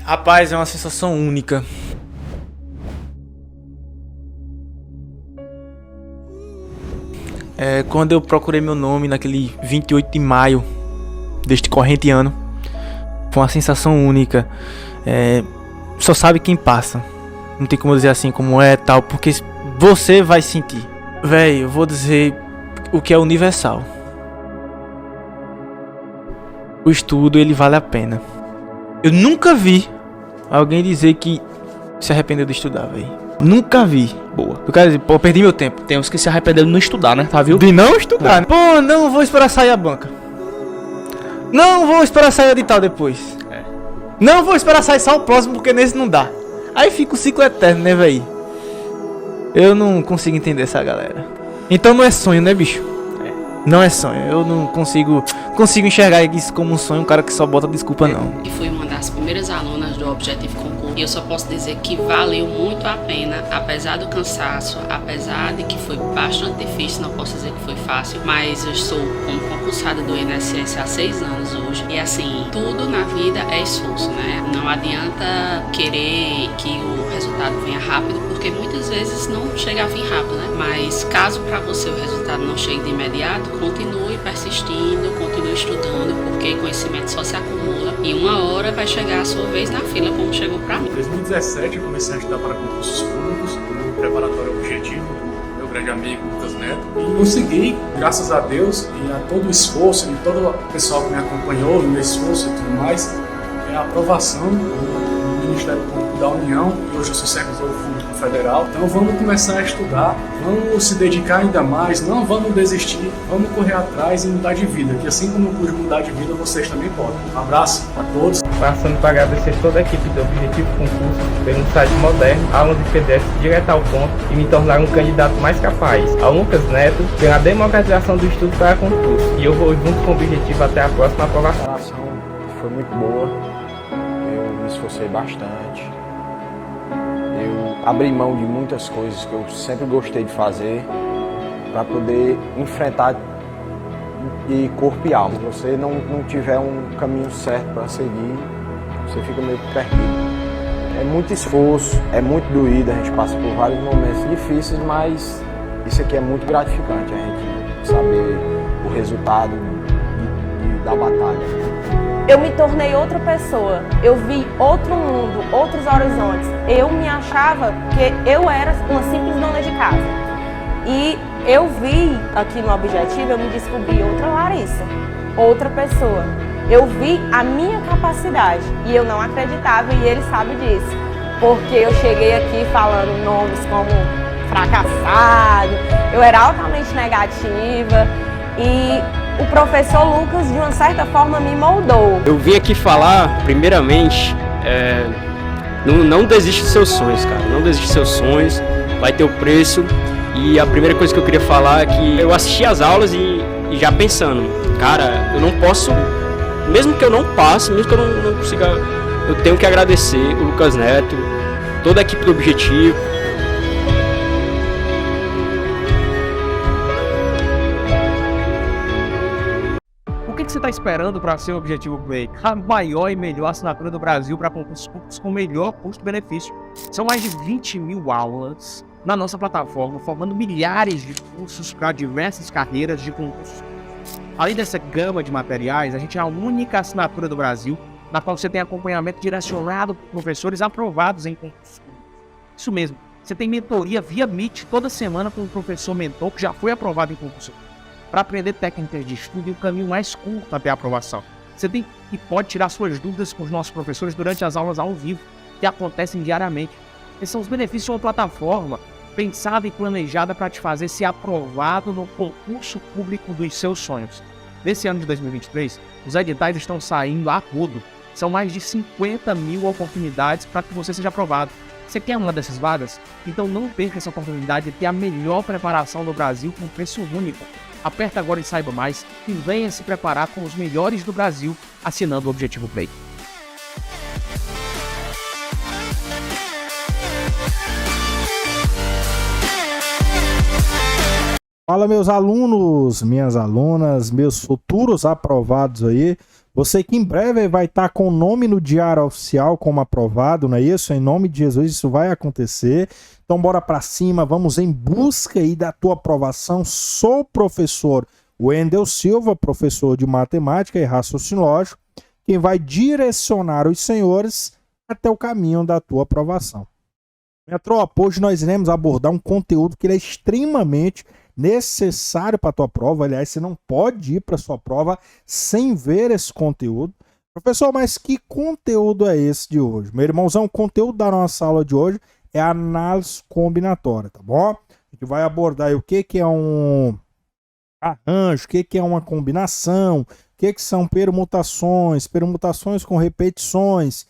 Rapaz, é uma sensação única. Quando eu procurei meu nome naquele 28 de maio deste corrente ano, foi uma sensação única. Só sabe quem passa. Não tem como dizer assim como é tal, porque você vai sentir. Véi, eu vou dizer o que é universal. O estudo, ele vale a pena. Eu nunca vi alguém dizer que se arrependeu de estudar, véi. Nunca vi. Boa. Eu quero dizer, pô, perdi meu tempo. Tem uns que se arrependeram de não estudar, né? Tá, viu? De não estudar, né? Pô, não vou esperar sair a banca. Não vou esperar sair o edital depois. Não vou esperar sair só o próximo, porque nesse não dá. Aí fica o ciclo eterno, né, véi? Eu não consigo entender essa galera. Então não é sonho, né, bicho? Não é sonho. Eu não consigo enxergar isso como um sonho, um cara que só bota desculpa, não. E fui uma das primeiras alunas do Objetivo Concurso. E eu só posso dizer que valeu muito a pena, apesar do cansaço, apesar de que foi bastante difícil, não posso dizer que foi fácil, mas eu estou como concursada do INSS há 6 anos hoje. E assim, tudo na vida é esforço, né? Não adianta querer que o resultado venha rápido, porque muitas vezes não chega a vir rápido, né? Mas caso para você o resultado não chegue de imediato, continue persistindo, continue estudando, porque conhecimento só se acumula e uma hora vai chegar a sua vez na fila, como chegou para mim. Em 2017 eu comecei a estudar para concursos públicos, no preparatório Objetivo, meu grande amigo Lucas Neto, e consegui, graças a Deus e a todo o esforço e todo o pessoal que me acompanhou no meu esforço e tudo mais, a aprovação do Ministério Público da União, e hoje eu sou servidor público federal. Então vamos começar a estudar, vamos se dedicar ainda mais, não vamos desistir, vamos correr atrás e mudar de vida, que assim como eu pude mudar de vida, vocês também podem. Um abraço a todos. Passando para agradecer toda a equipe do Objetivo Concurso pelo site moderno, aulas de PDF direto ao ponto e me tornar um candidato mais capaz. Ao Lucas Neto pela democratização do estudo para concurso. E eu vou junto com o Objetivo até a próxima aprovação. A preparação foi muito boa, eu me esforcei bastante. Eu abri mão de muitas coisas que eu sempre gostei de fazer para poder enfrentar de corpo e alma. Se você não tiver um caminho certo para seguir, você fica meio perdido. É muito esforço, é muito doído, a gente passa por vários momentos difíceis, mas isso aqui é muito gratificante, a gente saber o resultado da batalha. Eu me tornei outra pessoa, eu vi outro mundo, outros horizontes. Eu me achava que eu era uma simples dona de casa. E eu vi aqui no Objetivo, eu me descobri outra Larissa, outra pessoa. Eu vi a minha capacidade e eu não acreditava e ele sabe disso. Porque eu cheguei aqui falando nomes como fracassado, eu era altamente negativa e o professor Lucas, de uma certa forma, me moldou. Eu vim aqui falar, primeiramente, não desiste dos seus sonhos, cara. Não desiste dos seus sonhos, vai ter o preço. E a primeira coisa que eu queria falar é que eu assisti às aulas e já pensando, cara, eu não posso, mesmo que eu não passe, mesmo que eu não consiga, eu tenho que agradecer o Lucas Neto, toda a equipe do Objetivo. O que você está esperando para ser o Objetivo Play? A maior e melhor assinatura do Brasil para concursos públicos com melhor custo-benefício. São mais de 20 mil aulas na nossa plataforma, formando milhares de cursos para diversas carreiras de concursos. Além dessa gama de materiais, a gente é a única assinatura do Brasil na qual você tem acompanhamento direcionado por professores aprovados em concursos públicos. Isso mesmo, você tem mentoria via Meet toda semana com um professor mentor que já foi aprovado em concurso para aprender técnicas de estudo e o caminho mais curto até a aprovação. Você tem e pode tirar suas dúvidas com os nossos professores durante as aulas ao vivo, que acontecem diariamente. Esses são os benefícios de uma plataforma pensada e planejada para te fazer ser aprovado no concurso público dos seus sonhos. Nesse ano de 2023, os editais estão saindo a rodo. São mais de 50 mil oportunidades para que você seja aprovado. Você quer uma dessas vagas? Então não perca essa oportunidade de ter a melhor preparação do Brasil com preço único. Aperta agora e saiba mais e venha se preparar com os melhores do Brasil assinando o Objetivo Play. Fala, meus alunos, minhas alunas, meus futuros aprovados aí. Você que em breve vai estar com o nome no diário oficial como aprovado, não é isso? Em nome de Jesus isso vai acontecer. Então bora para cima, vamos em busca aí da tua aprovação. Sou o professor Wendel Silva, professor de matemática e raciocínio lógico, quem vai direcionar os senhores até o caminho da tua aprovação. Minha tropa, hoje nós iremos abordar um conteúdo que ele é extremamente necessário para a tua prova. Aliás, você não pode ir para a sua prova sem ver esse conteúdo. Professor, mas que conteúdo é esse de hoje? Meu irmãozão, o conteúdo da nossa aula de hoje é análise combinatória, tá bom? A gente vai abordar aí o que é um arranjo, o que é uma combinação, o que são permutações, permutações com repetições,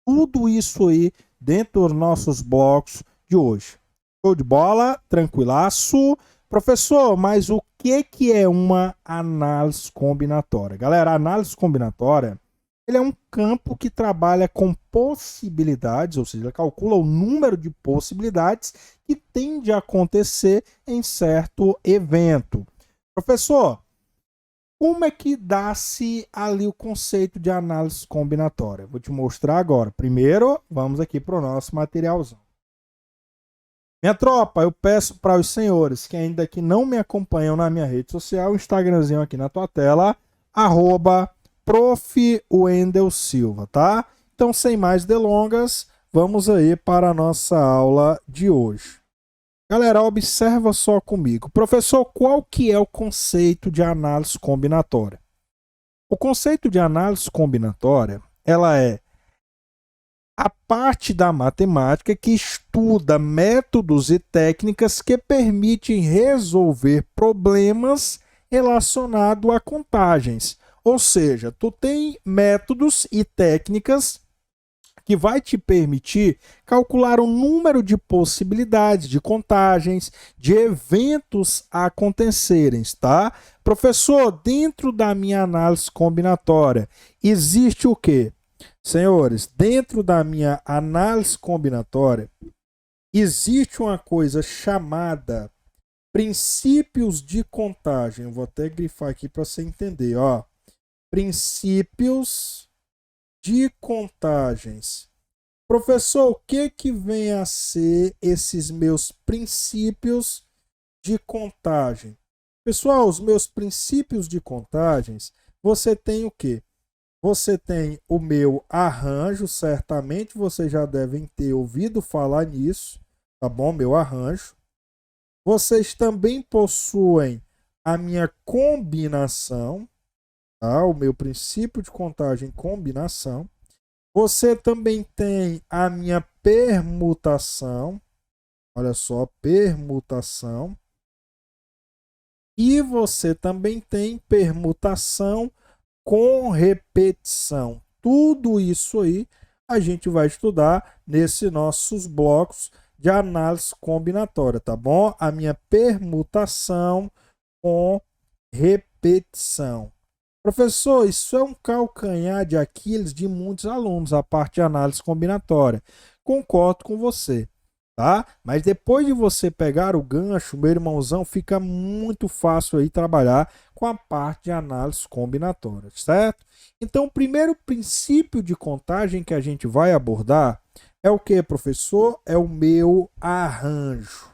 tudo isso aí dentro dos nossos blocos de hoje. Show de bola? Tranquilaço? Professor, mas o que é uma análise combinatória? Galera, a análise combinatória ele é um campo que trabalha com possibilidades, ou seja, ele calcula o número de possibilidades que tende a acontecer em certo evento. Professor, como é que dá-se ali o conceito de análise combinatória? Vou te mostrar agora. Primeiro, vamos aqui para o nosso materialzão. Minha tropa, eu peço para os senhores que ainda que não me acompanham na minha rede social, o Instagramzinho aqui na tua tela, @Prof. Wendel Silva, tá? Então, sem mais delongas, vamos aí para a nossa aula de hoje. Galera, observa só comigo. Professor, qual que é o conceito de análise combinatória? O conceito de análise combinatória, ela é a parte da matemática que estuda métodos e técnicas que permitem resolver problemas relacionados a contagens. Ou seja, tu tem métodos e técnicas que vai te permitir calcular o número de possibilidades de contagens, de eventos a acontecerem, tá? Professor, dentro da minha análise combinatória, existe o quê? Senhores, dentro da minha análise combinatória, existe uma coisa chamada princípios de contagem. Eu vou até grifar aqui para você entender, ó. Princípios de contagens. Professor, o que vem a ser esses meus princípios de contagem? Pessoal, os meus princípios de contagens, você tem o quê? Você tem o meu arranjo, certamente vocês já devem ter ouvido falar nisso, tá bom? Meu arranjo. Vocês também possuem a minha combinação, tá? O meu princípio de contagem combinação. Você também tem a minha permutação. Olha só, permutação. E você também tem permutação com repetição. Tudo isso aí a gente vai estudar nesses nossos blocos de análise combinatória, tá bom? A minha permutação com repetição. Professor, isso é um calcanhar de Aquiles de muitos alunos, a parte de análise combinatória. Concordo com você, tá? Mas depois de você pegar o gancho, meu irmãozão, fica muito fácil aí trabalhar com a parte de análise combinatória, certo? Então, o primeiro princípio de contagem que a gente vai abordar é o que, professor? É o meu arranjo.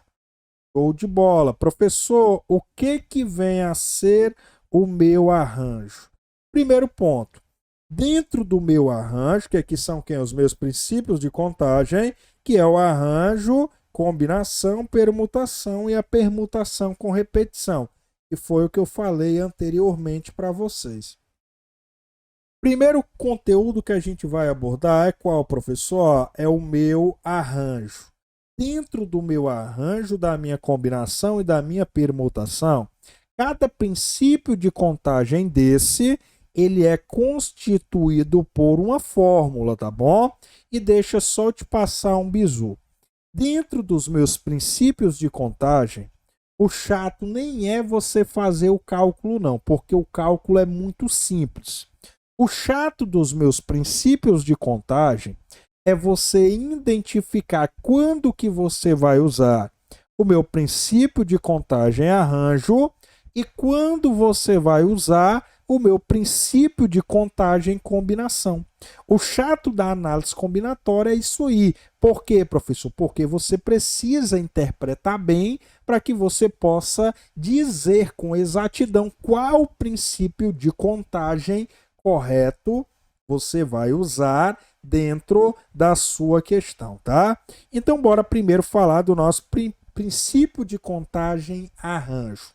Show de bola. Professor, o que vem a ser o meu arranjo? Primeiro ponto, dentro do meu arranjo, que aqui são os meus princípios de contagem, que é o arranjo, combinação, permutação e a permutação com repetição, que foi o que eu falei anteriormente para vocês. Primeiro conteúdo que a gente vai abordar é qual, professor? É o meu arranjo. Dentro do meu arranjo, da minha combinação e da minha permutação, cada princípio de contagem desse, ele é constituído por uma fórmula, tá bom? E deixa só eu te passar um bizu. Dentro dos meus princípios de contagem, o chato nem é você fazer o cálculo não, porque o cálculo é muito simples. O chato dos meus princípios de contagem é você identificar quando que você vai usar o meu princípio de contagem arranjo e quando você vai usar o meu princípio de contagem e combinação. O chato da análise combinatória é isso aí. Por quê, professor? Porque você precisa interpretar bem para que você possa dizer com exatidão qual princípio de contagem correto você vai usar dentro da sua questão, tá? Então, bora primeiro falar do nosso princípio de contagem arranjo.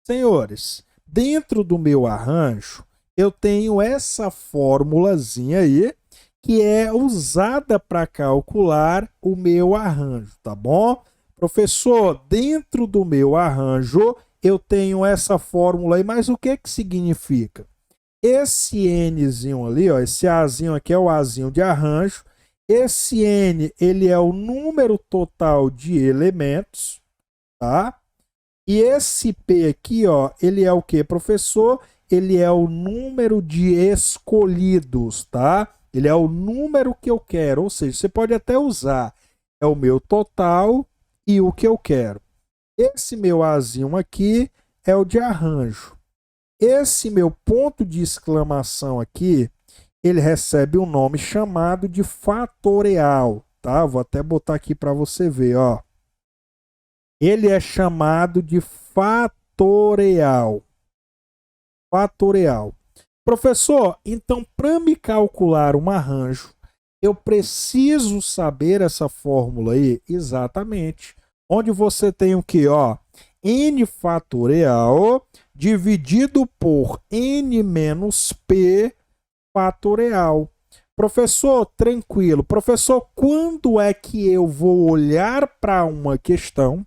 Senhores, dentro do meu arranjo, eu tenho essa formulazinha aí, que é usada para calcular o meu arranjo, tá bom? Professor, dentro do meu arranjo, eu tenho essa fórmula aí, mas o que que significa? Esse Nzinho ali, ó, esse Azinho aqui é o Azinho de arranjo. Esse N, ele é o número total de elementos, tá? E esse P aqui, ó, ele é o que, professor? Ele é o número de escolhidos, tá? Ele é o número que eu quero, ou seja, você pode até usar, é o meu total e o que eu quero. Esse meu Azinho aqui é o de arranjo. Esse meu ponto de exclamação aqui, ele recebe um nome chamado de fatorial, tá? Vou até botar aqui para você ver, ó. Ele é chamado de fatorial. Fatorial. Professor, então para me calcular um arranjo, eu preciso saber essa fórmula aí? Exatamente. Onde você tem o quê? Ó, N fatorial dividido por N menos P fatorial. Professor, tranquilo. Professor, quando é que eu vou olhar para uma questão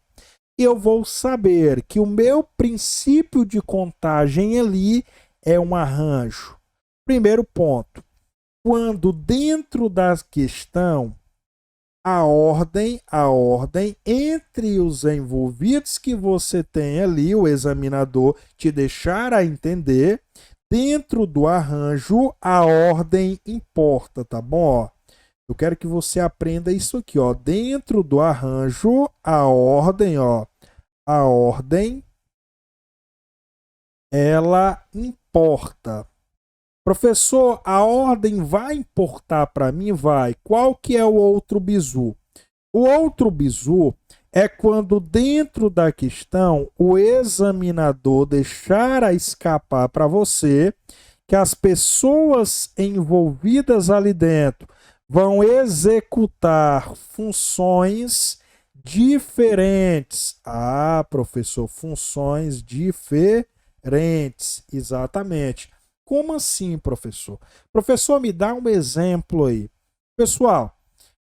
e eu vou saber que o meu princípio de contagem ali é um arranjo? Primeiro ponto. Quando dentro da questão a ordem entre os envolvidos que você tem ali, o examinador te deixar a entender, dentro do arranjo, a ordem importa, tá bom? Ó, eu quero que você aprenda isso aqui, ó. Dentro do arranjo, a ordem, ela importa. Professor, a ordem vai importar para mim? Vai. Qual que é o outro bizu? O outro bizu é quando dentro da questão o examinador deixar a escapar para você que as pessoas envolvidas ali dentro vão executar funções diferentes. Ah, professor, funções diferentes. Exatamente. Como assim, professor? Professor, me dá um exemplo aí. Pessoal,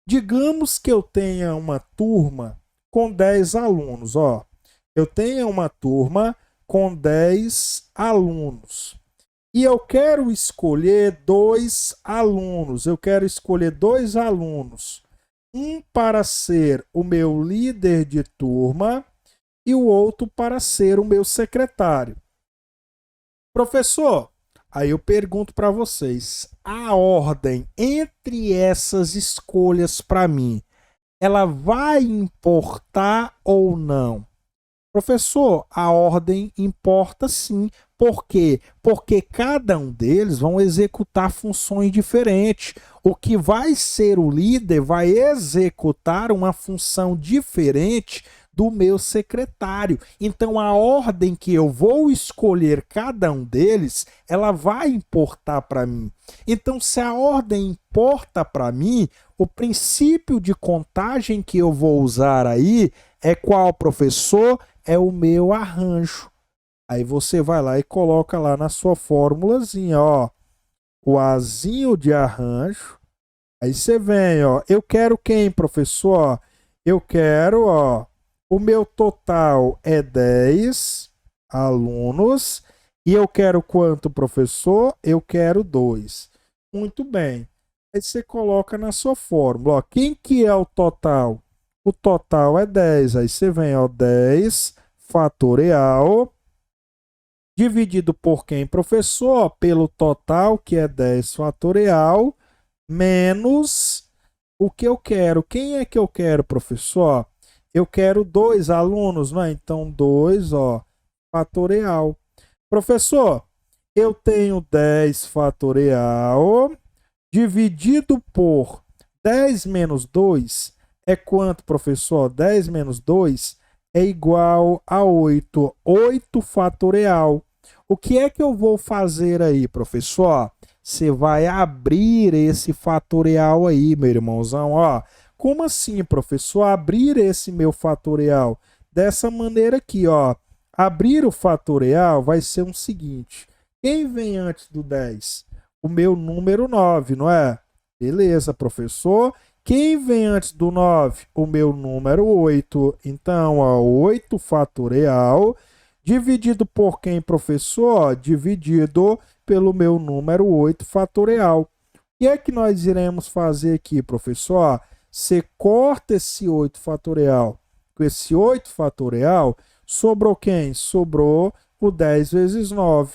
digamos que eu tenha uma turma com 10 alunos. Ó, eu tenho uma turma com 10 alunos. E eu quero escolher 2 alunos. Eu quero escolher 2 alunos. Um para ser o meu líder de turma e o outro para ser o meu secretário. Professor, aí eu pergunto para vocês, a ordem entre essas escolhas para mim, ela vai importar ou não? Professor, a ordem importa sim. Por quê? Porque cada um deles vão executar funções diferentes. O que vai ser o líder vai executar uma função diferente do meu secretário. Então, a ordem que eu vou escolher cada um deles, ela vai importar para mim. Então, se a ordem importa para mim, o princípio de contagem que eu vou usar aí é qual, professor? É o meu arranjo. Aí você vai lá e coloca lá na sua formulazinha, ó, o Azinho de arranjo. Aí você vem, ó, eu quero quem, professor? Eu quero, ó, o meu total é 10 alunos e eu quero quanto, professor? Eu quero 2. Muito bem. Aí você coloca na sua fórmula, ó, quem que é o total? O total é 10. Aí você vem, ó, 10 fatorial dividido por quem, professor? Pelo total, que é 10 fatorial, menos o que eu quero. Quem é que eu quero, professor? Eu quero 2 alunos, não é? Então, 2, ó, fatorial. Professor, eu tenho 10 fatorial dividido por 10 menos 2 é quanto, professor? 10 menos 2 é igual a 8. 8 fatorial. O que é que eu vou fazer aí, professor? Você vai abrir esse fatorial aí, meu irmãozão. Ó, como assim, professor? Abrir esse meu fatorial? Dessa maneira aqui, ó. Abrir o fatorial vai ser o seguinte. Quem vem antes do 10? O meu número 9, não é? Beleza, professor. Quem vem antes do 9? O meu número 8. Então, ó, 8 fatorial dividido por quem, professor? Dividido pelo meu número 8 fatorial. O que é que nós iremos fazer aqui, professor? Você corta esse 8 fatorial. Com esse 8 fatorial, sobrou quem? Sobrou o 10 vezes 9.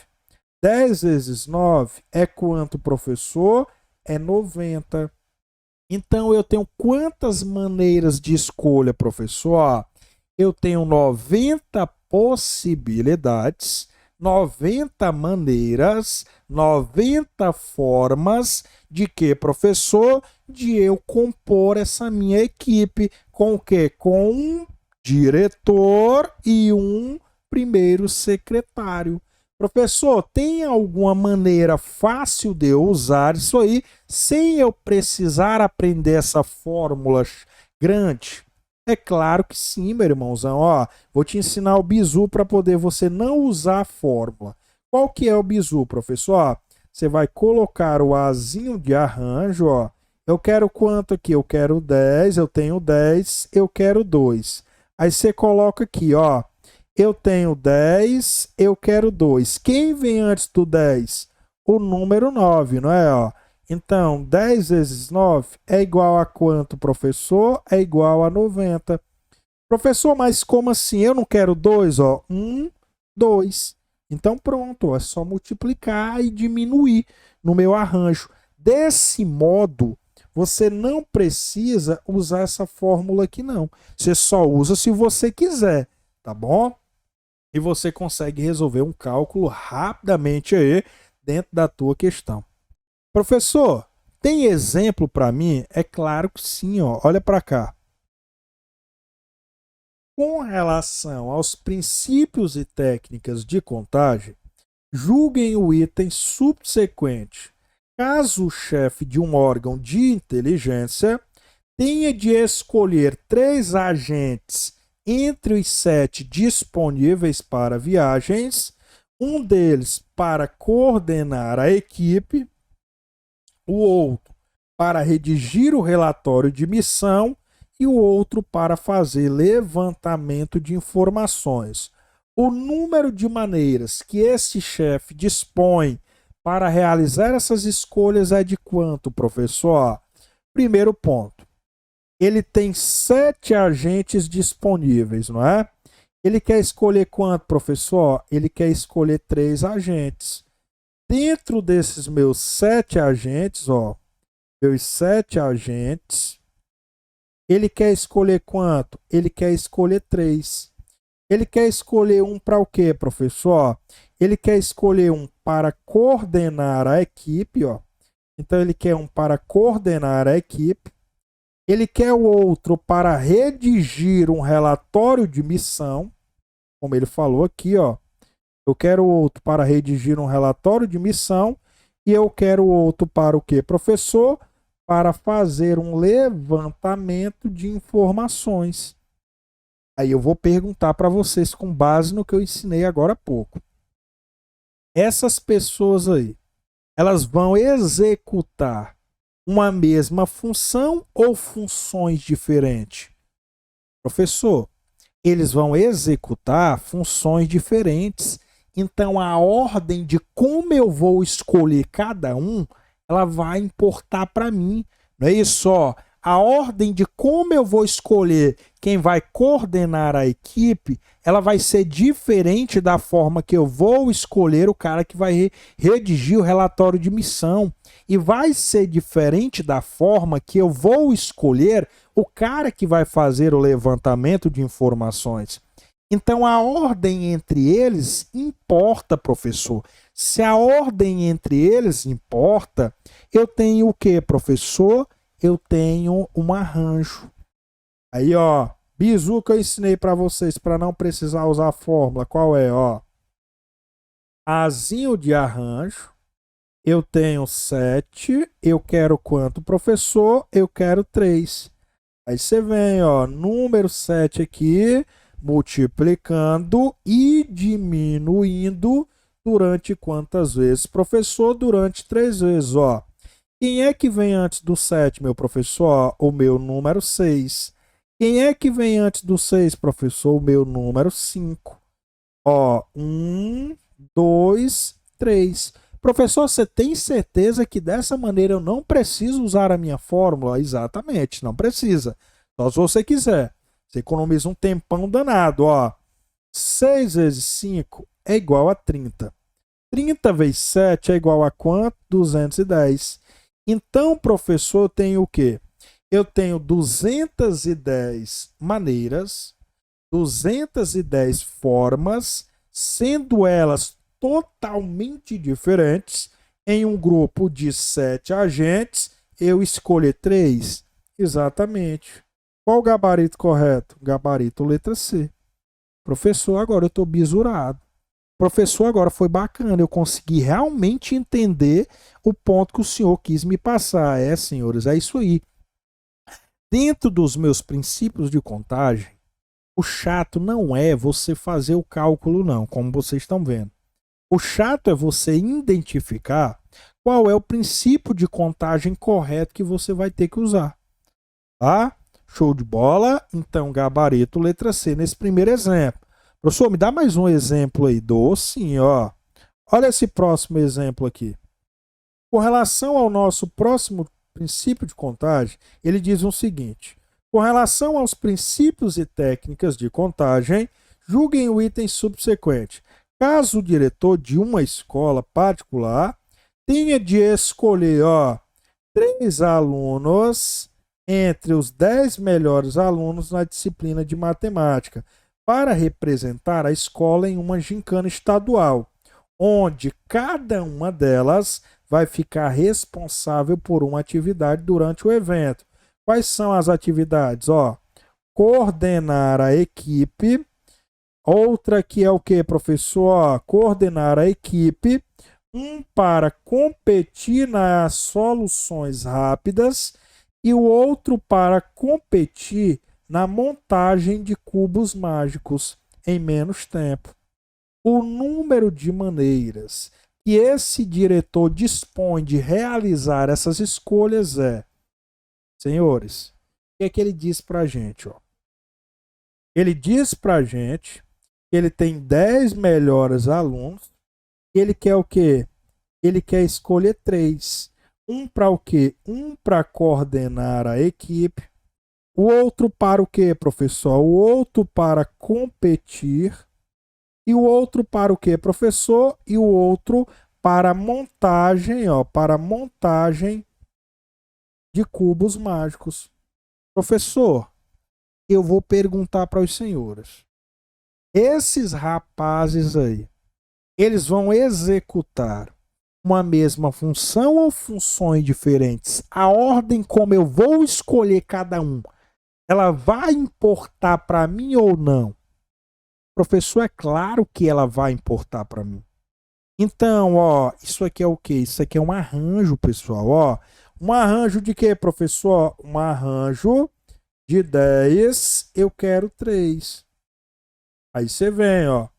10 vezes 9 é quanto, professor? É 90. Então, eu tenho quantas maneiras de escolha, professor? Eu tenho 90 possibilidades, 90 maneiras, 90 formas de que, professor? De eu compor essa minha equipe com o quê? Com um diretor e um primeiro secretário. Professor, tem alguma maneira fácil de eu usar isso aí sem eu precisar aprender essa fórmula grande? É claro que sim, meu irmãozão. Ó, vou te ensinar o bizu para poder você não usar a fórmula. Qual que é o bizu, professor? Você vai colocar o azinho de arranjo, ó. Eu quero quanto aqui? Eu quero 10, eu tenho 10, eu quero 2. Aí você coloca aqui, ó. Eu tenho 10, eu quero 2. Quem vem antes do 10? O número 9, não é? Ó. Então, 10 vezes 9 é igual a quanto, professor? É igual a 90. Professor, mas como assim? Eu não quero 2, ó. 1, 2. Então, pronto, é só multiplicar e diminuir no meu arranjo. Desse modo, você não precisa usar essa fórmula aqui, não. Você só usa se você quiser, tá bom? E você consegue resolver um cálculo rapidamente aí dentro da tua questão. Professor, tem exemplo para mim? É claro que sim, ó. Olha para cá. Com relação aos princípios e técnicas de contagem, julguem o item subsequente. Caso o chefe de um órgão de inteligência tenha de escolher 3 agentes entre os 7 disponíveis para viagens, um deles para coordenar a equipe, o outro para redigir o relatório de missão e o outro para fazer levantamento de informações. O número de maneiras que esse chefe dispõe para realizar essas escolhas é de quanto, professor? Primeiro ponto. Ele tem 7 agentes disponíveis, não é? Ele quer escolher quanto, professor? Ele quer escolher 3 agentes. Dentro desses meus 7 agentes, ó, meus 7 agentes, ele quer escolher quanto? Ele quer escolher 3. Ele quer escolher um para o quê, professor? Ele quer escolher um para coordenar a equipe, ó. Então, ele quer um para coordenar a equipe. Ele quer o outro para redigir um relatório de missão, como ele falou aqui, ó. Eu quero o outro para redigir um relatório de missão e eu quero o outro para o quê, professor? Para fazer um levantamento de informações. Aí eu vou perguntar para vocês com base no que eu ensinei agora há pouco. Essas pessoas aí, elas vão executar uma mesma função ou funções diferentes? Professor, eles vão executar funções diferentes. Então, a ordem de como eu vou escolher cada um, ela vai importar para mim. Não é isso? Ó, a ordem de como eu vou escolher quem vai coordenar a equipe, ela vai ser diferente da forma que eu vou escolher o cara que vai redigir o relatório de missão. E vai ser diferente da forma que eu vou escolher o cara que vai fazer o levantamento de informações. Então, a ordem entre eles importa, professor. Se a ordem entre eles importa, eu tenho o que, professor? Eu tenho um arranjo. Aí, ó, bizu que eu ensinei para vocês para não precisar usar a fórmula. Qual é, ó? Azinho de arranjo. Eu tenho 7. Eu quero quanto, professor? Eu quero 3. Aí você vem, ó, número 7 aqui, multiplicando e diminuindo durante quantas vezes? Professor, durante 3 vezes, ó. Quem é que vem antes do 7, meu professor? O meu número 6. Quem é que vem antes do 6, professor? O meu número 5. Ó, 1, 2, 3. Professor, você tem certeza que dessa maneira eu não preciso usar a minha fórmula? Exatamente, não precisa. Só se você quiser. Você economiza um tempão danado, ó. 6 vezes 5 é igual a 30. 30 vezes 7 é igual a quanto? 210. Então, professor, eu tenho o quê? Eu tenho 210 maneiras, 210 formas, sendo elas totalmente diferentes. Em um grupo de 7 agentes, eu escolhi 3. Exatamente. Qual o gabarito correto? Gabarito letra C. Professor, agora eu estou bisurado. Professor, agora foi bacana. Eu consegui realmente entender o ponto que o senhor quis me passar. É, senhores, é isso aí. Dentro dos meus princípios de contagem, o chato não é você fazer o cálculo, não, como vocês estão vendo. O chato é você identificar qual é o princípio de contagem correto que você vai ter que usar. Tá? Show de bola? Então, gabarito letra C nesse primeiro exemplo. Professor, me dá mais um exemplo aí. Dou sim, ó. Olha esse próximo exemplo aqui. Com relação ao nosso próximo princípio de contagem, ele diz o seguinte: com relação aos princípios e técnicas de contagem, julguem o item subsequente. Caso o diretor de uma escola particular tenha de escolher, ó, 3 alunos entre os 10 melhores alunos na disciplina de matemática para representar a escola em uma gincana estadual, onde cada uma delas vai ficar responsável por uma atividade durante o evento. Quais são as atividades? Ó, coordenar a equipe. Outra que é o que, professor? Ó, coordenar a equipe. Um para competir nas soluções rápidas e o outro para competir na montagem de cubos mágicos em menos tempo. O número de maneiras que esse diretor dispõe de realizar essas escolhas é, senhores, o que é que ele diz para a gente? Ó? Ele diz para a gente que ele tem 10 melhores alunos e ele quer o quê? Ele quer escolher 3. Um para o quê? Um para coordenar a equipe. O outro para o quê, professor? O outro para competir. E o outro para o quê, professor? E o outro para montagem, ó, para montagem de cubos mágicos. Professor, eu vou perguntar para os senhores. Esses rapazes aí, eles vão executar uma mesma função ou funções diferentes? A ordem como eu vou escolher cada um, ela vai importar para mim ou não? Professor, é claro que ela vai importar para mim. Então, ó, isso aqui é o quê? Isso aqui é um arranjo, pessoal, ó. Um arranjo de quê, professor? Um arranjo de 10, eu quero 3. Aí você vem, ó.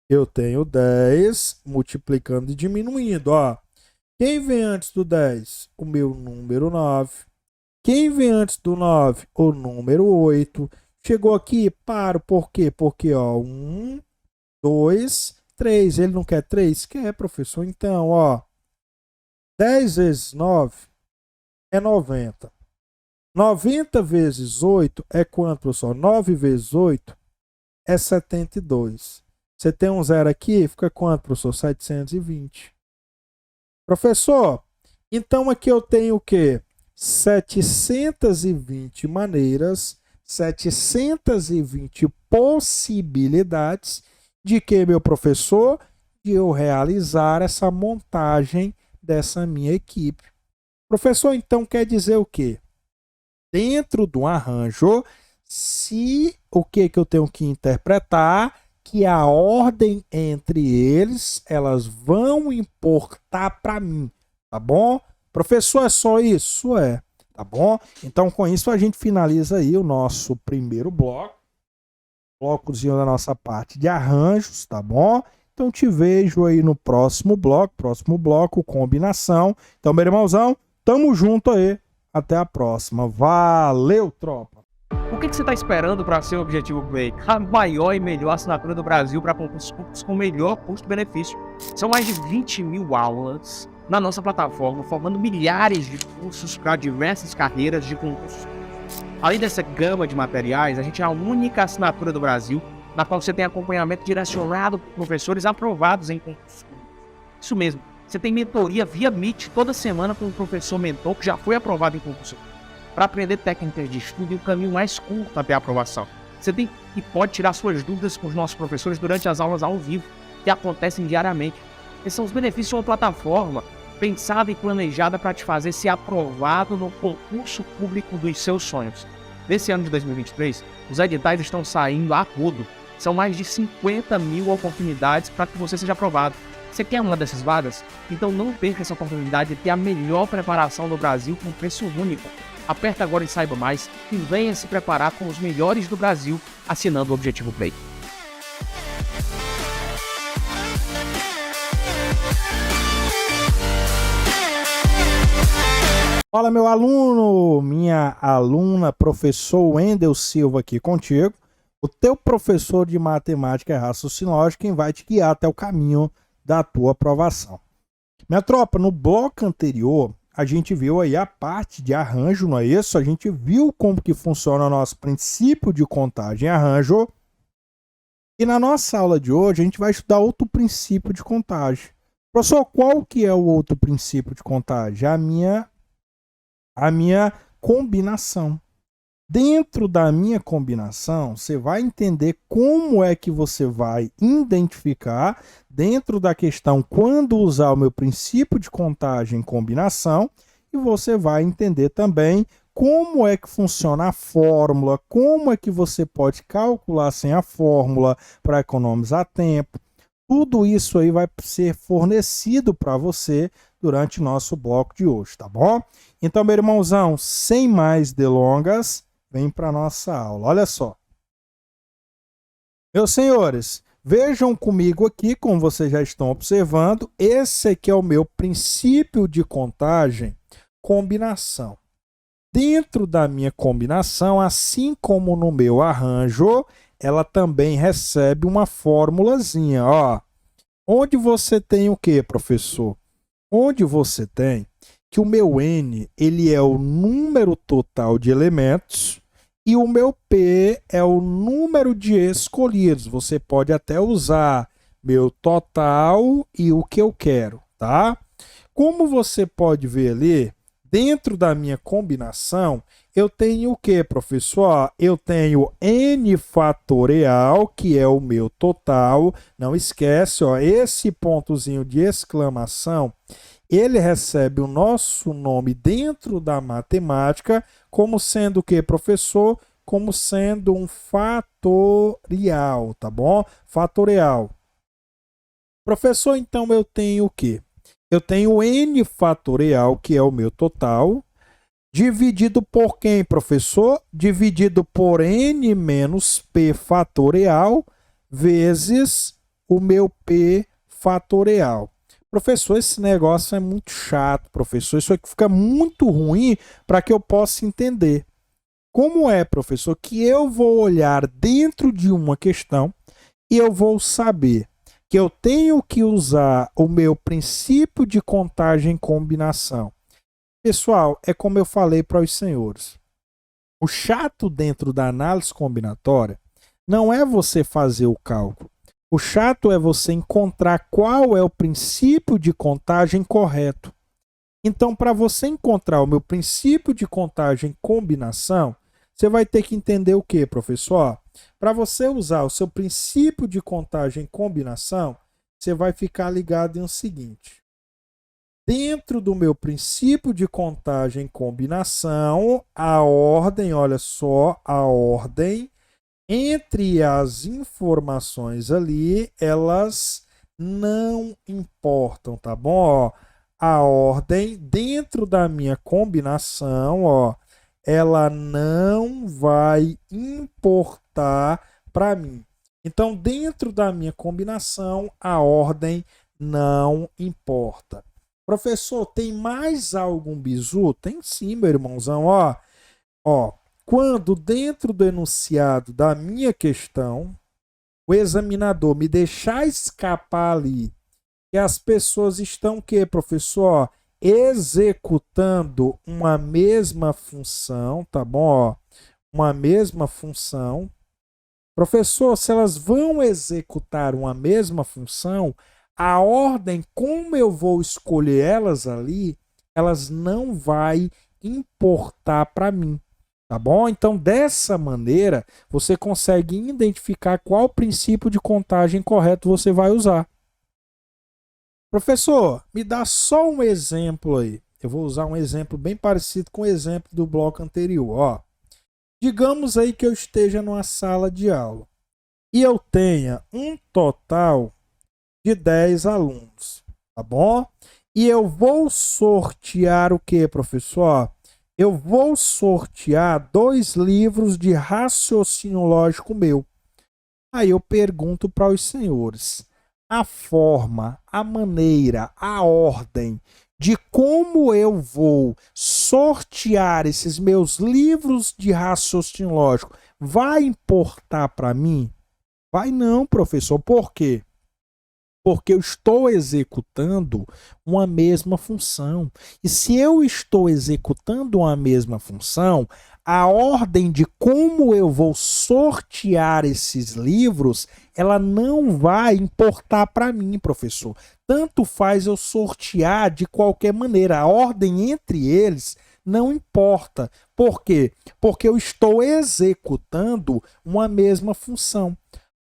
Eu tenho 10 multiplicando e diminuindo, ó. Quem vem antes do 10? O meu número 9. Quem vem antes do 9? O número 8. Chegou aqui, paro, por quê? Porque, ó, 1, 2, 3. Ele não quer 3? Quer, professor. Então, ó, 10 vezes 9 é 90. 90 vezes 8 é quanto, professor? 9 vezes 8 é 72. Você tem um zero aqui, fica quanto, professor? 720. Professor, então aqui eu tenho o quê? 720 maneiras, 720 possibilidades de que, meu professor? de eu realizar essa montagem dessa minha equipe. Professor, então quer dizer o quê? Dentro do arranjo, se o que eu tenho que interpretar, que a ordem entre eles, elas vão importar para mim, tá bom? Professor, é só isso? É, tá bom? Então, com isso, a gente finaliza aí o nosso primeiro blocozinho da nossa parte de arranjos, tá bom? Então, te vejo aí no próximo bloco, combinação. Então, meu irmãozão, tamo junto aí. Até a próxima. Valeu, tropa! O que você está esperando para ser o Objetivo Play? A maior e melhor assinatura do Brasil para concursos públicos com melhor custo-benefício. São mais de 20 mil aulas na nossa plataforma, formando milhares de cursos para diversas carreiras de concursos. Além dessa gama de materiais, a gente é a única assinatura do Brasil na qual você tem acompanhamento direcionado por professores aprovados em concursos públicos. Isso mesmo, você tem mentoria via Meet toda semana com um professor mentor que já foi aprovado em concurso público, para aprender técnicas de estudo e o caminho mais curto até a aprovação. Você tem e pode tirar suas dúvidas com os nossos professores durante as aulas ao vivo, que acontecem diariamente. Esses são os benefícios de uma plataforma pensada e planejada para te fazer ser aprovado no concurso público dos seus sonhos. Nesse ano de 2023, os editais estão saindo a rodo. São mais de 50 mil oportunidades para que você seja aprovado. Você quer uma dessas vagas? Então não perca essa oportunidade de ter a melhor preparação do Brasil com preço único. Aperta agora e saiba mais e venha se preparar com os melhores do Brasil assinando o Objetivo Play. Fala, meu aluno, minha aluna, professor Wendel Silva aqui contigo, o teu professor de matemática e raciocínio lógico, quem vai te guiar até o caminho da tua aprovação. Minha tropa, no bloco anterior, a gente viu aí a parte de arranjo, não é isso? A gente viu como que funciona o nosso princípio de contagem e arranjo. E na nossa aula de hoje, a gente vai estudar outro princípio de contagem. Professor, qual que é o outro princípio de contagem? A minha combinação. Dentro da minha combinação, você vai entender como é que você vai identificar, dentro da questão, quando usar o meu princípio de contagem em combinação, e você vai entender também como é que funciona a fórmula, como é que você pode calcular sem a fórmula para economizar tempo. Tudo isso aí vai ser fornecido para você durante o nosso bloco de hoje, tá bom? Então, meu irmãozão, sem mais delongas, vem para nossa aula. Olha só. Meus senhores, vejam comigo aqui, como vocês já estão observando, esse aqui é o meu princípio de contagem, combinação. Dentro da minha combinação, assim como no meu arranjo, ela também recebe uma formulazinha, ó. Onde você tem o quê, professor? Onde você tem que o meu N, ele é o número total de elementos e o meu P é o número de escolhidos. Você pode até usar meu total e o que eu quero, tá? Como você pode ver ali, dentro da minha combinação, eu tenho o que, professor? Eu tenho N fatorial, que é o meu total. Não esquece, ó, esse pontozinho de exclamação, ele recebe o nosso nome dentro da matemática como sendo o que, professor? Como sendo um fatorial, tá bom? Fatorial. Professor, então eu tenho o quê? Eu tenho N fatorial, que é o meu total, dividido por quem, professor? Dividido por N menos P fatorial vezes o meu P fatorial. Professor, esse negócio é muito chato, professor. Isso aqui fica muito ruim para que eu possa entender. Como é, professor, que eu vou olhar dentro de uma questão e eu vou saber que eu tenho que usar o meu princípio de contagem em combinação? Pessoal, é como eu falei para os senhores. O chato dentro da análise combinatória não é você fazer o cálculo. O chato é você encontrar qual é o princípio de contagem correto. Então, para você encontrar o meu princípio de contagem em combinação, você vai ter que entender o que, professor? Para você usar o seu princípio de contagem em combinação, você vai ficar ligado em o seguinte. Dentro do meu princípio de contagem e combinação, a ordem, olha só, a ordem entre as informações ali, elas não importam, tá bom? Ó, a ordem dentro da minha combinação, ó, ela não vai importar para mim. Então, dentro da minha combinação, a ordem não importa. Professor, tem mais algum bizu? Tem sim, meu irmãozão, ó. Quando dentro do enunciado da minha questão, o examinador me deixar escapar ali que as pessoas estão o quê, professor? Executando uma mesma função, tá bom? Ó, uma mesma função. Professor, se elas vão executar uma mesma função, a ordem, como eu vou escolher elas ali, elas não vai importar para mim, tá bom? Então, dessa maneira, você consegue identificar qual princípio de contagem correto você vai usar. Professor, me dá só um exemplo aí. Eu vou usar um exemplo bem parecido com o exemplo do bloco anterior, ó. Digamos aí que eu esteja numa sala de aula e eu tenha um total de 10 alunos, tá bom? E eu vou sortear o que, professor? Eu vou sortear 2 livros de raciocínio lógico meu. Aí eu pergunto para os senhores, a forma, a maneira, a ordem de como eu vou sortear esses meus livros de raciocínio lógico vai importar para mim? Vai não, professor. Por quê? Porque eu estou executando uma mesma função. E se eu estou executando uma mesma função, a ordem de como eu vou sortear esses livros, ela não vai importar para mim, professor. Tanto faz eu sortear de qualquer maneira. A ordem entre eles não importa. Por quê? Porque eu estou executando uma mesma função.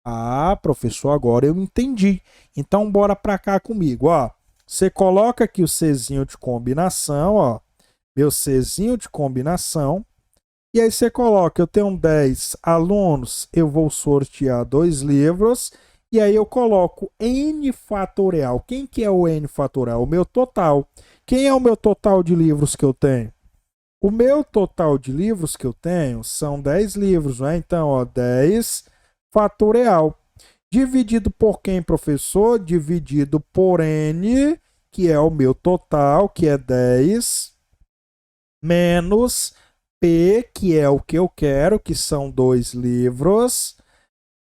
Ah, professor, agora eu entendi. Então, bora para cá comigo, ó. Você coloca aqui o Czinho de combinação, ó. Meu Czinho de combinação. E aí você coloca, eu tenho 10 alunos, eu vou sortear 2 livros. E aí eu coloco N fatorial. Quem que é o N fatorial? O meu total. Quem é o meu total de livros que eu tenho? O meu total de livros que eu tenho são 10 livros, né? Então, ó, 10 fatorial. Dividido por quem, professor? Dividido por N, que é o meu total, que é 10, menos P, que é o que eu quero, que são 2 livros,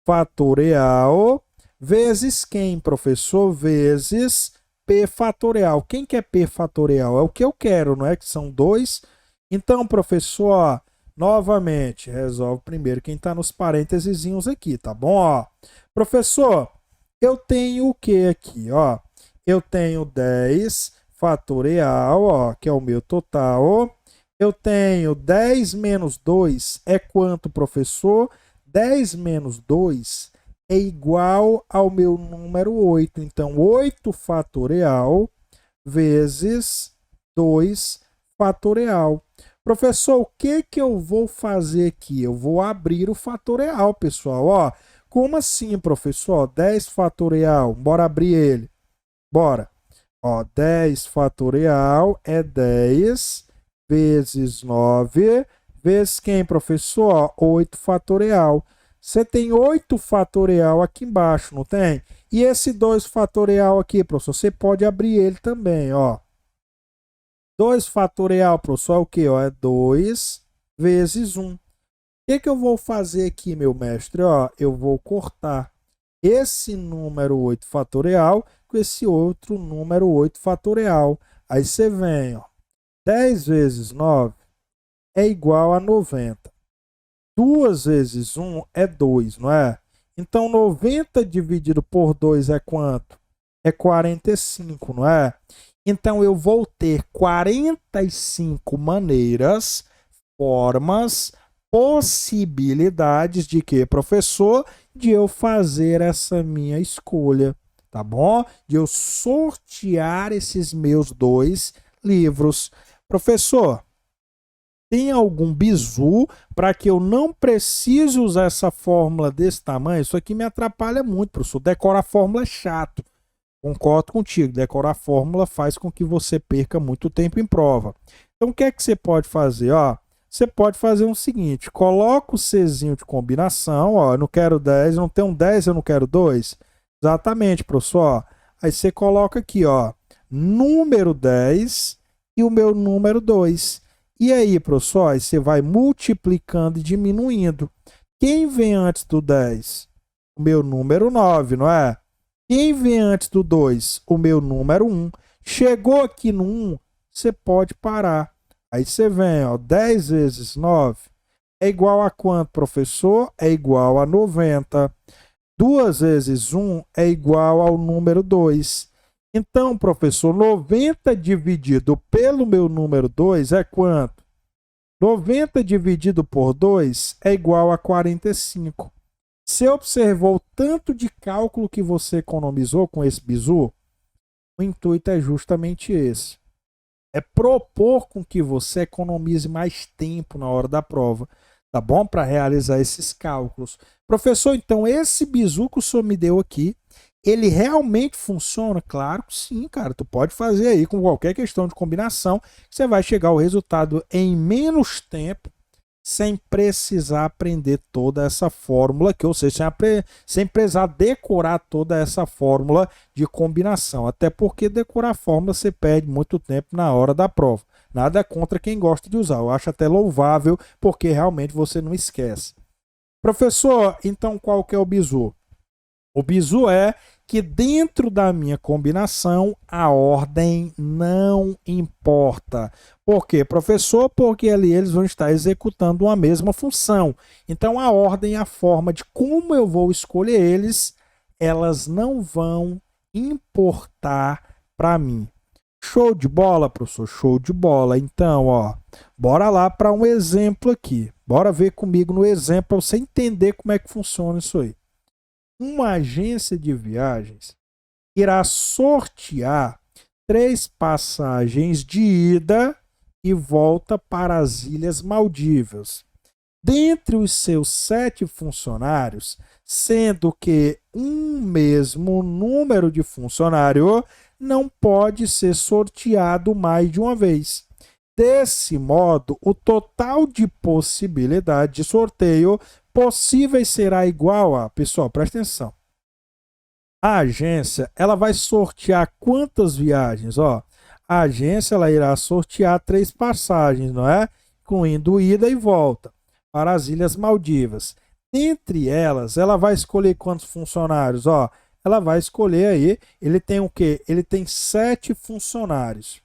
fatorial, vezes quem, professor? Vezes P fatorial. Quem que é P fatorial? É o que eu quero, não é? Que são 2. Então, professor, ó, novamente, resolve primeiro quem está nos parênteses aqui, tá bom? Ó, professor, eu tenho o que aqui? Ó, eu tenho 10 fatorial, ó, que é o meu total. Eu tenho 10 menos 2 é quanto, professor? 10 menos 2 é igual ao meu número 8. Então, 8 fatorial vezes 2 fatorial. Professor, o que eu vou fazer aqui? Eu vou abrir o fatorial, pessoal. Ó, como assim, professor? 10 fatorial. Bora abrir ele. Bora. Ó, 10 fatorial é 10 vezes 9 vezes quem, professor? 8 fatorial. Você tem 8 fatorial aqui embaixo, não tem? E esse 2 fatorial aqui, professor, você pode abrir ele também, ó. 2 fatorial, professor, é o que? É 2 vezes 1. O que eu vou fazer aqui, meu mestre? Ó, eu vou cortar esse número 8 fatorial com esse outro número 8 fatorial. Aí você vem, ó, 10 vezes 9 é igual a 90. 2 vezes 1 é 2, não é? Então, 90 dividido por 2 é quanto? É 45, não é? Então, eu vou ter 45 maneiras, formas, possibilidades de que, professor? De eu fazer essa minha escolha. tá bom? De eu sortear esses meus 2 livros. Professor, tem algum bizu para que eu não precise usar essa fórmula desse tamanho? Isso aqui me atrapalha muito, professor. Decorar a fórmula é chato. Concordo contigo. Decorar a fórmula faz com que você perca muito tempo em prova. Então, o que é que você pode fazer? Ó, você pode fazer o seguinte. Coloca o Czinho de combinação. Ó, eu não quero 10. Não tem um 10, eu não quero 2. Exatamente, professor. Ó, aí você coloca aqui, ó, número 10 e o meu número 2. E aí, professor, aí você vai multiplicando e diminuindo. Quem vem antes do 10? O meu número 9, não é? Quem vem antes do 2? O meu número 1. Chegou aqui no 1, você pode parar. Aí você vem, ó, 10 vezes 9 é igual a quanto, professor? É igual a 90. 2 vezes 1 é igual ao número 2. Então, professor, 90 dividido pelo meu número 2 é quanto? 90 dividido por 2 é igual a 45. Você observou o tanto de cálculo que você economizou com esse bizu? O intuito é justamente esse. É propor com que você economize mais tempo na hora da prova, tá bom? Para realizar esses cálculos. Professor, então esse bizu que o senhor me deu aqui, ele realmente funciona? Claro que sim, cara. Tu pode fazer aí com qualquer questão de combinação. Você vai chegar ao resultado em menos tempo, sem precisar aprender toda essa fórmula aqui, ou seja, sem precisar decorar toda essa fórmula de combinação. Até porque decorar a fórmula você perde muito tempo na hora da prova. Nada contra quem gosta de usar. Eu acho até louvável, porque realmente você não esquece. Professor, então qual que é o bizu? O bizu é que dentro da minha combinação a ordem não importa. Por quê, professor? Porque ali eles vão estar executando uma mesma função. Então a ordem e a forma de como eu vou escolher eles, elas não vão importar para mim. Show de bola, professor? Show de bola. Então, ó, bora lá para um exemplo aqui. Bora ver comigo no exemplo para você entender como é que funciona isso aí. Uma agência de viagens irá sortear 3 passagens de ida e volta para as Ilhas Maldivas. Dentre os seus 7 funcionários, sendo que um mesmo número de funcionário não pode ser sorteado mais de uma vez. Desse modo, o total de possibilidade de sorteio possíveis será igual a... Pessoal, presta atenção. A agência, ela vai sortear quantas viagens? Ó, a agência ela irá sortear 3 passagens, não é? Incluindo ida e volta para as Ilhas Maldivas. Entre elas, ela vai escolher quantos funcionários? Ó, ela vai escolher aí, ele tem o quê? Ele tem 7 funcionários.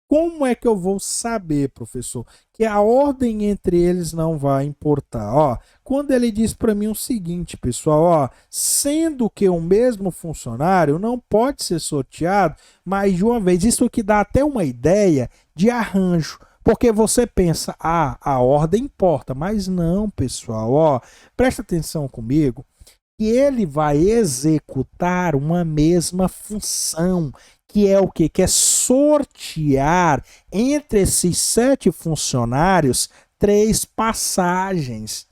Como é que eu vou saber, professor, que a ordem entre eles não vai importar? Ó, quando ele diz para mim o seguinte, pessoal, ó, sendo que o mesmo funcionário não pode ser sorteado mais de uma vez. Isso aqui dá até uma ideia de arranjo, porque você pensa, ah, a ordem importa, mas não, pessoal, ó, presta atenção comigo, que ele vai executar uma mesma função, que é o quê? Que é sortear entre esses 7 funcionários 3 passagens.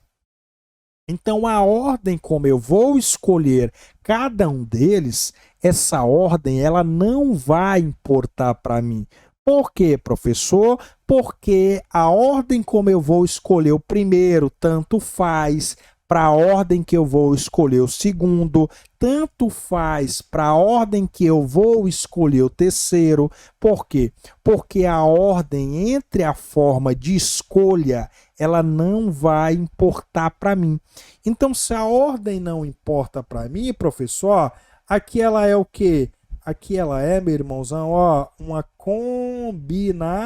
Então, a ordem como eu vou escolher cada um deles, essa ordem ela não vai importar para mim. Por quê, professor? Porque a ordem como eu vou escolher o primeiro, tanto faz. Para a ordem que eu vou escolher o segundo, tanto faz para a ordem que eu vou escolher o terceiro. Por quê? Porque a ordem entre a forma de escolha, ela não vai importar para mim. Então, se a ordem não importa para mim, professor, aqui ela é o quê? Aqui ela é, meu irmãozão, ó, uma combinação.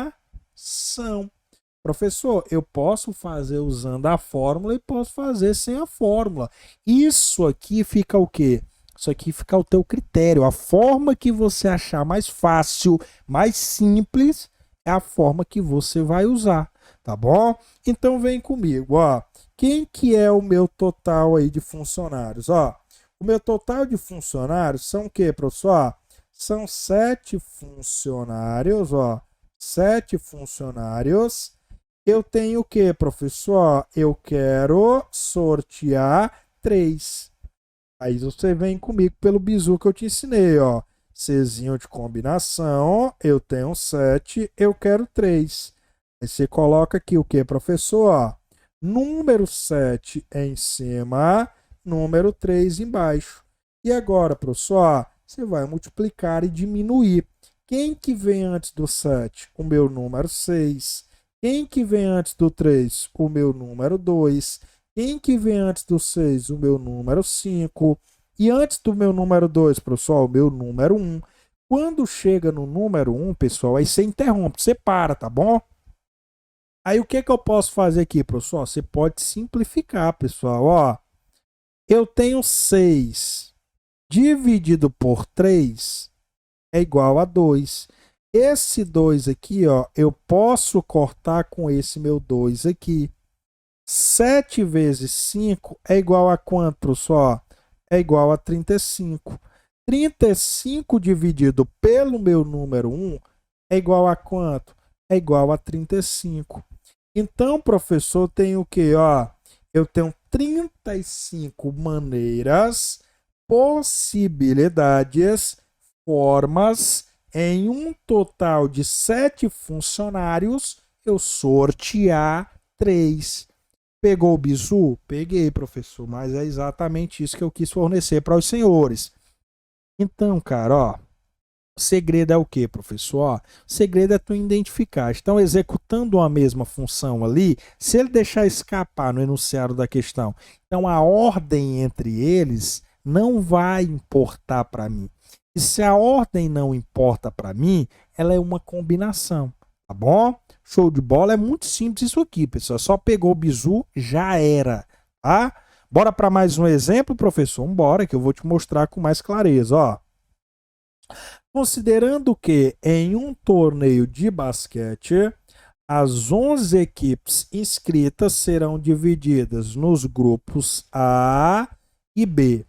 Professor, eu posso fazer usando a fórmula e posso fazer sem a fórmula. Isso aqui fica o quê? Isso aqui fica ao teu critério. A forma que você achar mais fácil, mais simples, é a forma que você vai usar, tá bom? Então vem comigo, ó. Quem que é o meu total aí de funcionários? Ó, O meu total de funcionários são o quê, professor? São 7 funcionários, ó. 7 funcionários. Eu tenho o quê, professor? Eu quero sortear 3. Aí você vem comigo pelo bizu que eu te ensinei, ó. Czinho de combinação, eu tenho 7, eu quero 3. Aí você coloca aqui o quê, professor? Número 7 em cima, número 3 embaixo. E agora, professor, você vai multiplicar e diminuir. Quem que vem antes do 7? O meu número 6. Quem que vem antes do 3? O meu número 2. Quem que vem antes do 6? O meu número 5. E antes do meu número 2, pessoal, o meu número 1. Quando chega no número 1, pessoal, aí você interrompe, você para, tá bom? Aí o que eu posso fazer aqui, professor? Você pode simplificar, pessoal. Ó, eu tenho 6 dividido por 3 é igual a 2. Esse 2 aqui, ó, eu posso cortar com esse meu 2 aqui. 7 vezes 5 é igual a quanto, professor? É igual a 35. 35 dividido pelo meu número 1 é igual a quanto? É igual a 35. Então, professor, tem o quê? Ó, eu tenho 35 maneiras, possibilidades, formas, em um total de 7 funcionários, eu sortear 3. Pegou o bizu? Peguei, professor, mas é exatamente isso que eu quis fornecer para os senhores. Então, cara, ó, o segredo é o quê, professor? Ó, o segredo é tu identificar. Estão executando uma mesma função ali, se ele deixar escapar no enunciado da questão, então a ordem entre eles não vai importar para mim. E se a ordem não importa para mim, ela é uma combinação, tá bom? Show de bola, é muito simples isso aqui, pessoal. Só pegou o bizu, já era, tá? Bora para mais um exemplo, professor? Bora, que eu vou te mostrar com mais clareza, ó. Considerando que em um torneio de basquete, as 11 equipes inscritas serão divididas nos grupos A e B,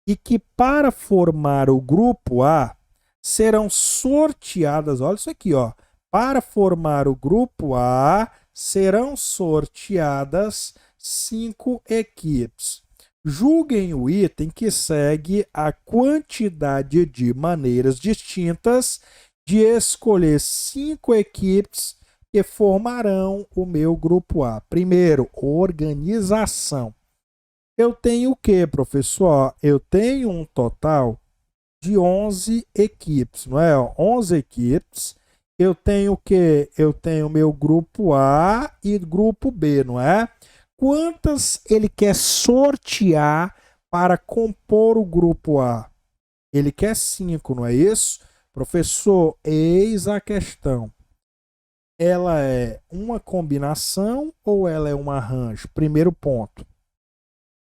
e que para formar o grupo A serão sorteadas, olha isso aqui, ó. Para formar o grupo A, serão sorteadas 5 equipes. Julguem o item que segue a quantidade de maneiras distintas de escolher 5 equipes que formarão o meu grupo A. Primeiro, organização. Eu tenho o que, professor? Eu tenho um total de 11 equipes, não é? 11 equipes. Eu tenho o quê? Eu tenho meu grupo A e grupo B, não é? Quantas ele quer sortear para compor o grupo A? Ele quer 5, não é isso? Professor, eis a questão. Ela é uma combinação ou ela é um arranjo? Primeiro ponto.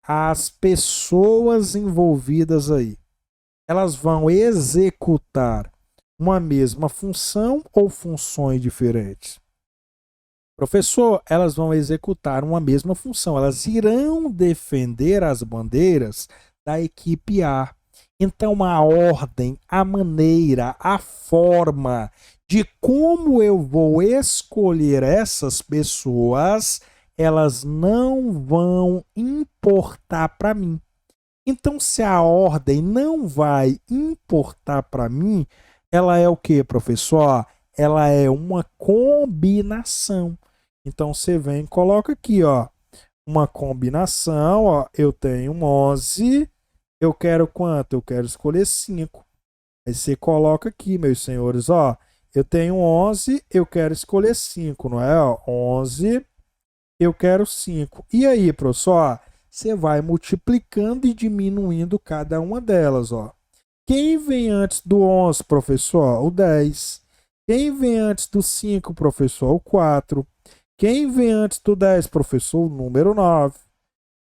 As pessoas envolvidas aí, elas vão executar uma mesma função ou funções diferentes? Professor, elas vão executar uma mesma função. Elas irão defender as bandeiras da equipe A. Então, a ordem, a maneira, a forma de como eu vou escolher essas pessoas, elas não vão importar para mim. Então, se a ordem não vai importar para mim, ela é o que, professor? Ela é uma combinação. Então, você vem e coloca aqui, ó, uma combinação, ó, eu tenho 11, eu quero quanto? Eu quero escolher 5. Aí você coloca aqui, meus senhores, ó, eu tenho 11, eu quero escolher 5, não é? Ó, 11, eu quero 5. E aí, professor, você vai multiplicando e diminuindo cada uma delas, ó. Quem vem antes do 11, professor? O 10. Quem vem antes do 5, professor? O 4. Quem vem antes do 10, professor? O número 9.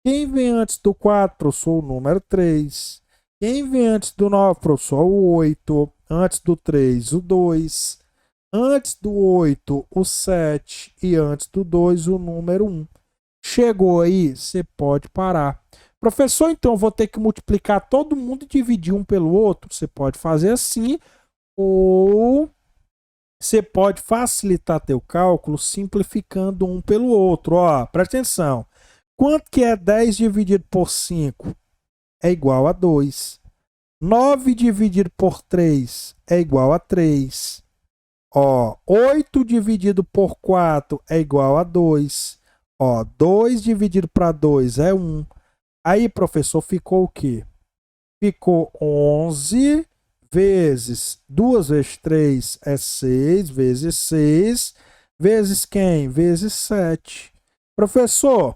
Quem vem antes do 4, professor? O número 3. Quem vem antes do 9, professor? O 8. Antes do 3, o 2. Antes do 8, o 7. E antes do 2, o número 1. Chegou aí, você pode parar. Professor, então eu vou ter que multiplicar todo mundo e dividir um pelo outro. Você pode fazer assim, ou você pode facilitar teu cálculo simplificando um pelo outro. Ó, presta atenção. Quanto que é 10 dividido por 5? É igual a 2. 9 dividido por 3 é igual a 3. Ó, 8 dividido por 4 é igual a 2. Ó, 2 dividido para 2 é 1. Aí, professor, ficou o quê? Ficou 11 vezes 2 vezes 3 é 6, vezes 6, vezes quem? Vezes 7. Professor,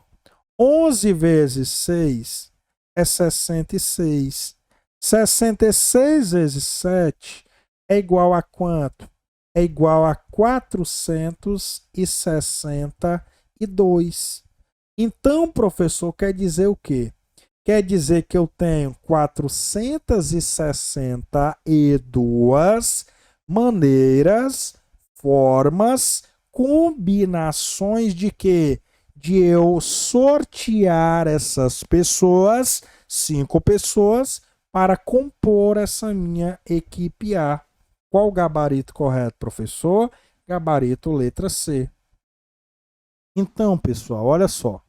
11 vezes 6 é 66. 66 vezes 7 é igual a quanto? É igual a 462. Então, professor, quer dizer o quê? Quer dizer que eu tenho 462 maneiras, formas, combinações de quê? De eu sortear essas pessoas, 5 pessoas, para compor essa minha equipe A. Qual o gabarito correto, professor? Gabarito letra C. Então, pessoal, olha só.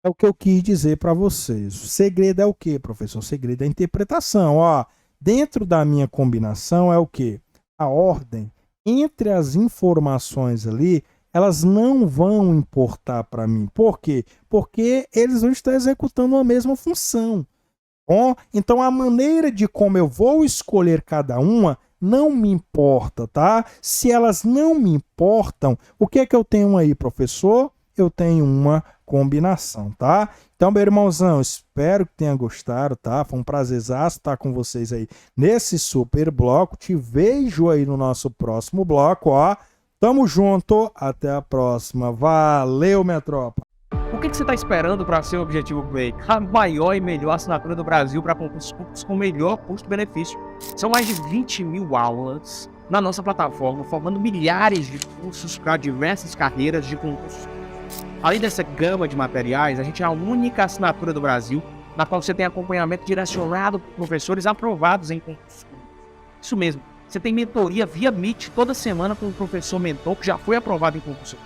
É o que eu quis dizer para vocês. O segredo é o quê, professor? O segredo é a interpretação. Ó, dentro da minha combinação é o quê? A ordem entre as informações ali, elas não vão importar para mim. Por quê? Porque eles vão estar executando a mesma função. Bom, então a maneira de como eu vou escolher cada uma não me importa, tá? Se elas não me importam, o que é que eu tenho aí, professor? Eu tenho uma combinação, tá? Então, meu irmãozão, espero que tenha gostado, tá? Foi um prazerzaço estar com vocês aí nesse super bloco. Te vejo aí no nosso próximo bloco, ó. Tamo junto, até a próxima. Valeu, minha tropa! O que você está esperando para ser o Objetivo Play? A maior e melhor assinatura do Brasil para concursos públicos com melhor custo-benefício. São mais de 20 mil aulas na nossa plataforma, formando milhares de cursos para diversas carreiras de concursos. Além dessa gama de materiais, a gente é a única assinatura do Brasil na qual você tem acompanhamento direcionado por professores aprovados em concursos públicos. Isso mesmo, você tem mentoria via Meet toda semana com um professor mentor que já foi aprovado em concurso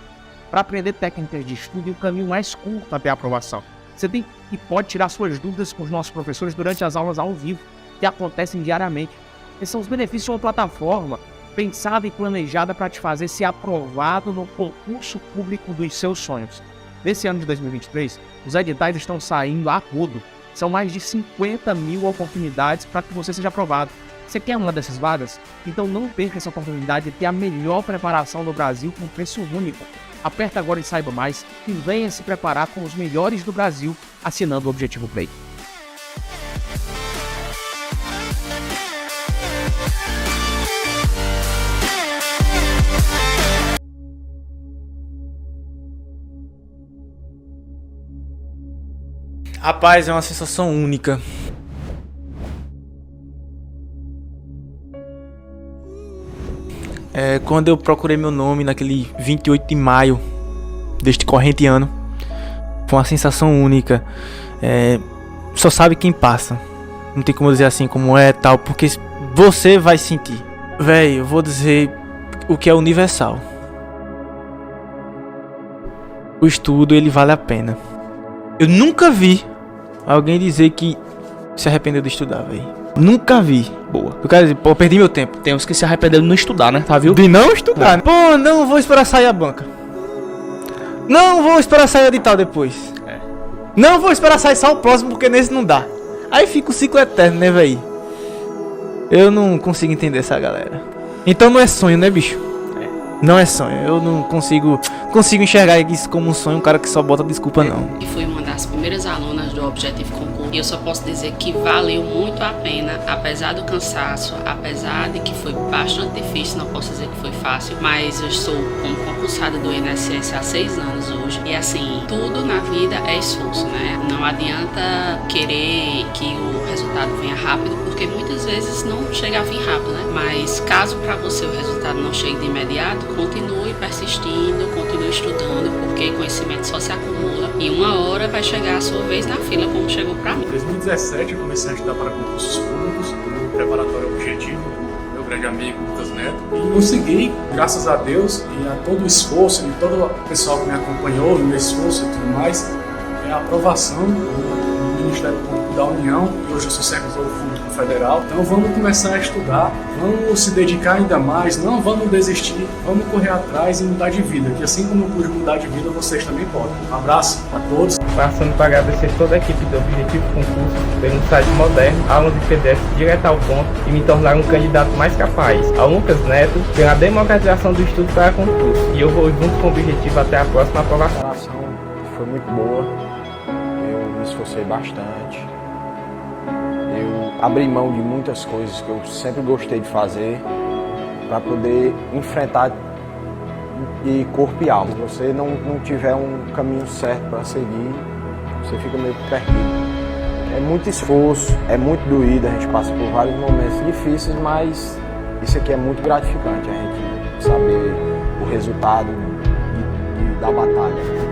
para aprender técnicas de estudo e o caminho mais curto até a aprovação. Você tem e pode tirar suas dúvidas com os nossos professores durante as aulas ao vivo, que acontecem diariamente. Esses são os benefícios de uma plataforma pensada e planejada para te fazer ser aprovado no concurso público dos seus sonhos. Nesse ano de 2023, os editais estão saindo a rodo. São mais de 50 mil oportunidades para que você seja aprovado. Você quer uma dessas vagas? Então não perca essa oportunidade de ter a melhor preparação do Brasil com preço único. Aperta agora e saiba mais e venha se preparar com os melhores do Brasil assinando o Objetivo Play. Rapaz, é uma sensação única. Quando eu procurei meu nome naquele 28 de maio deste corrente ano, foi uma sensação única. Só sabe quem passa. Não tem como dizer assim como é tal, porque você vai sentir. Véi, eu vou dizer o que é universal. O estudo, ele vale a pena. Eu nunca vi alguém dizer que se arrependeu de estudar, velho. Nunca vi. Boa. Eu quero dizer, pô, eu perdi meu tempo. Tem uns que se arrependeram de não estudar, né? Tá, viu? De não estudar. Pô, não vou esperar sair a banca. Não vou esperar sair o edital depois. Não vou esperar sair só o próximo, porque nesse não dá. Aí fica o ciclo eterno, né, velho? Eu não consigo entender essa galera. Então não é sonho, né, bicho? Não é sonho. Eu não consigo enxergar isso como um sonho, um cara que só bota desculpa, não. E fui uma das primeiras alunas do Objetivo Concurso. E eu só posso dizer que valeu muito a pena, apesar do cansaço, apesar de que foi bastante difícil, não posso dizer que foi fácil, mas eu estou como concursada do INSS há 6 anos hoje. E assim, tudo na vida é esforço, né? Não adianta querer que o resultado venha rápido, porque muitas vezes não chega a vir rápido, né? Mas caso para você o resultado não chegue de imediato, continue persistindo, continue estudando, porque conhecimento só se acumula e uma hora vai chegar chegar a sua vez na fila, como chegou para mim. Em 2017 eu comecei a estudar para concursos públicos, no preparatório Objetivo, meu grande amigo Lucas Neto, e consegui, graças a Deus e a todo o esforço de todo o pessoal que me acompanhou, o meu esforço e tudo mais, a aprovação do Ministério Público da União, e hoje eu sou servidor público federal. Então vamos começar a estudar, vamos se dedicar ainda mais, não vamos desistir, vamos correr atrás e mudar de vida, que assim como eu pude mudar de vida, vocês também podem. Um abraço a todos. Passando para agradecer toda a equipe do Objetivo Concurso pelo site moderno, aulas de PDF direto ao ponto e me tornar um candidato mais capaz. Ao Lucas Neto pela democratização do estudo para concurso. E eu vou junto com o Objetivo até a próxima aprovação. A preparação foi muito boa, eu me esforcei bastante. Eu abri mão de muitas coisas que eu sempre gostei de fazer para poder enfrentar de corpo e alma. Se você não tiver um caminho certo para seguir, você fica meio perdido. É muito esforço, é muito doído, a gente passa por vários momentos difíceis, mas isso aqui é muito gratificante, a gente saber o resultado da batalha.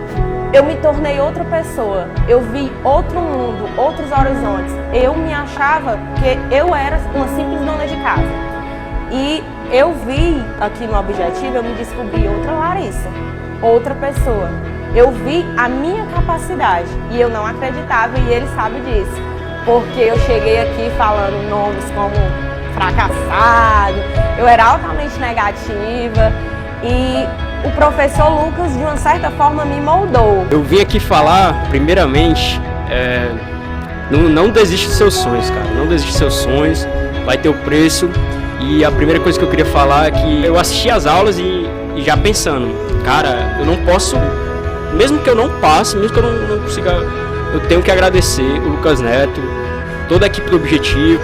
Eu me tornei outra pessoa, eu vi outro mundo, outros horizontes. Eu me achava que eu era uma simples dona de casa. E eu vi aqui no Objetivo, eu me descobri outra Larissa, outra pessoa. Eu vi a minha capacidade e eu não acreditava, e ele sabe disso. Porque eu cheguei aqui falando nomes como fracassado, eu era altamente negativa e o professor Lucas, de uma certa forma, me moldou. Eu vim aqui falar, primeiramente, não desiste dos seus sonhos, cara. Não desiste dos seus sonhos, vai ter o preço. E a primeira coisa que eu queria falar é que eu assisti às aulas e já pensando, cara, eu não posso, mesmo que eu não passe, mesmo que eu não consiga, eu tenho que agradecer o Lucas Neto, toda a equipe do Objetivo,